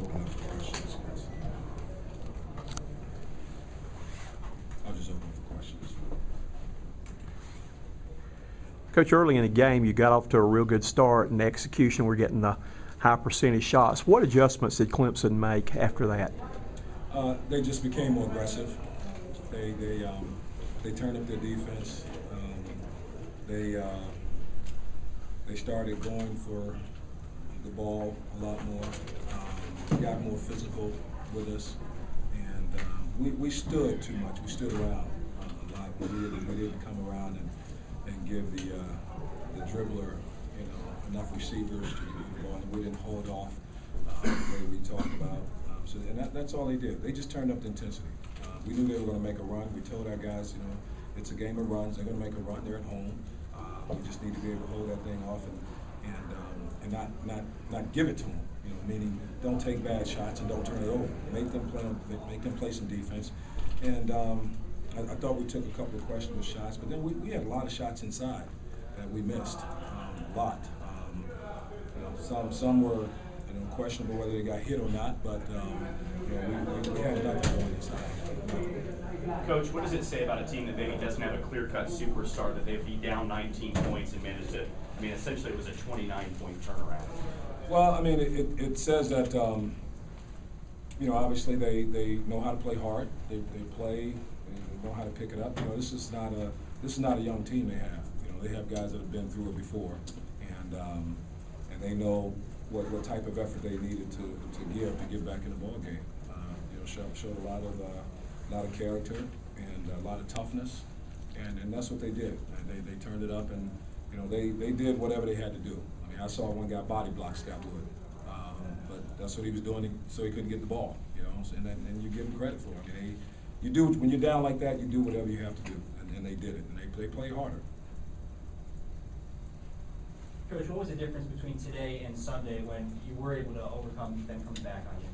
open up for questions, guys. I'll just open up for questions. Coach, early in the game, you got off to a real good start, and the execution, we're getting the high percentage shots. What adjustments did Clemson make after that? They just became more aggressive. They turned up their defense. They started going for the ball a lot more. Got more physical with us, and we stood too much. We stood around a lot. We didn't come around and give the dribbler, enough receivers to get the ball. And we didn't hold off the way we talked about. And that's all they did. They just turned up the intensity. We knew they were going to make a run. We told our guys, it's a game of runs. They're going to make a run. They're at home. We just need to be able to hold that thing off and not give it to them. Meaning don't take bad shots and don't turn it over. Make them play some defense. And I thought we took a couple of questionable shots, but then we had a lot of shots inside that we missed. A lot. Some were questionable whether they got hit or not, but we had nothing going inside. Coach, what does it say about a team that maybe doesn't have a clear-cut superstar, that they'd be down 19 points and managed to, essentially it was a 29-point turnaround? Well, it says that, obviously they know how to play hard. They play, they know how to pick it up. This is not a young team they have. They have guys that have been through it before, and they know what type of effort they needed to give to get back in the ball game. Showed a lot of character and a lot of toughness, and that's what they did. They turned it up, and they did whatever they had to do. I saw one guy body block Scott Wood, but that's what he was doing so he couldn't get the ball. And you give him credit for it. You do when you're down like that, you do whatever you have to do, and they did it, and they played harder. Coach, what was the difference between today and Sunday when you were able to overcome them coming back on you?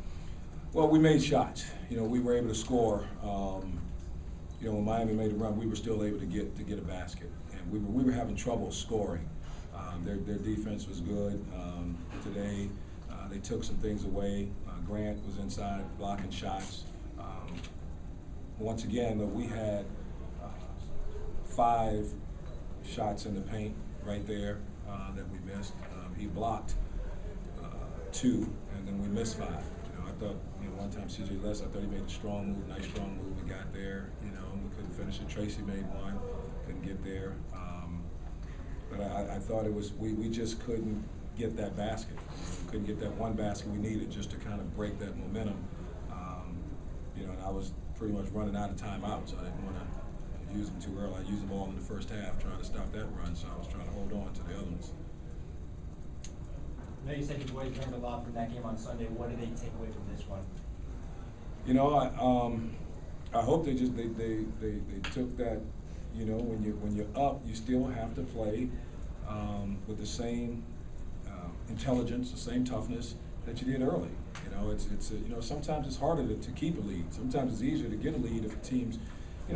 Well, we made shots. We were able to score. When Miami made a run, we were still able to get a basket, and we were having trouble scoring. Their defense was good. Today, they took some things away. Grant was inside blocking shots. Once again, we had 5 shots in the paint right there that we missed. He blocked 2, and then we missed 5. I thought, one time C.J. Les, I thought he made a strong move, nice strong move. We got there, we couldn't finish it. Tracy made one, couldn't get there. But I thought it was, we just couldn't get that basket. We couldn't get that one basket we needed just to kind of break that momentum. And I was pretty much running out of timeouts, so I didn't want to use them too early. I used them all in the first half trying to stop that run, so I was trying to hold on to the other ones. I know you said you boys learned a lot from that game on Sunday. What did they take away from this one? I hope they took that. When you're up, you still have to play with the same intelligence, the same toughness that you did early. Sometimes it's harder to keep a lead. Sometimes it's easier to get a lead if teams,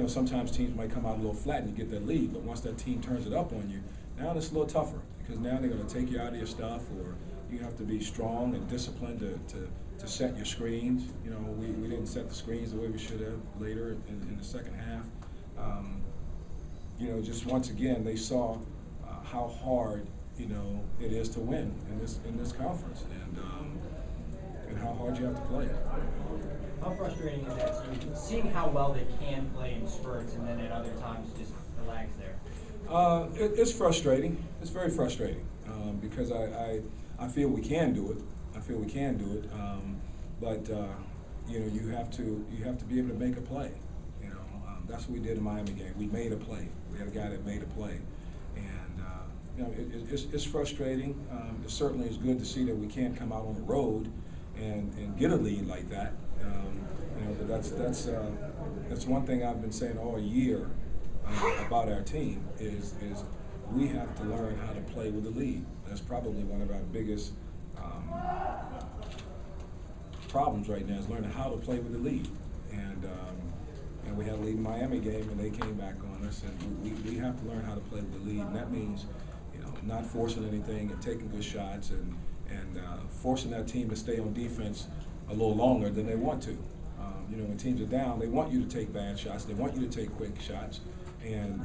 sometimes teams might come out a little flat and you get that lead. But once that team turns it up on you, now it's a little tougher because now they're going to take you out of your stuff, or you have to be strong and disciplined to set your screens. We didn't set the screens the way we should have later in the second half. Just once again, they saw how hard it is to win in this conference, and how hard you have to play. How frustrating is that to you, seeing how well they can play in spurts and then at other times just relax there? It's frustrating. It's very frustrating because I feel we can do it. But you have to be able to make a play. That's what we did in the Miami game. We made a play. We had a guy that made a play, and it's frustrating. It certainly is good to see that we can't come out on the road and get a lead like that. But that's one thing I've been saying all year about our team is we have to learn how to play with the lead. That's probably one of our biggest problems right now, is learning how to play with the lead. And we had a lead in the Miami game, and they came back on us, and we have to learn how to play with the lead, and that means not forcing anything and taking good shots and forcing that team to stay on defense a little longer than they want to. You know, when teams are down, they want you to take bad shots. They want you to take quick shots, and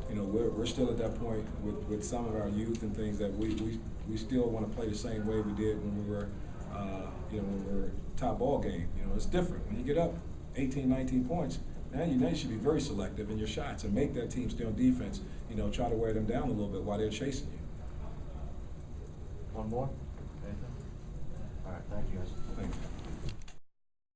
you know, we're still at that point with some of our youth and things that we still want to play the same way we did when we were, you know, when we were top ball game. You know, it's different. When you get up 18, 19 points, now you should be very selective in your shots and make that team stay on defense. You know, try to wear them down a little bit while they're chasing you. One more? Anything? All right, thank you guys. Thank you.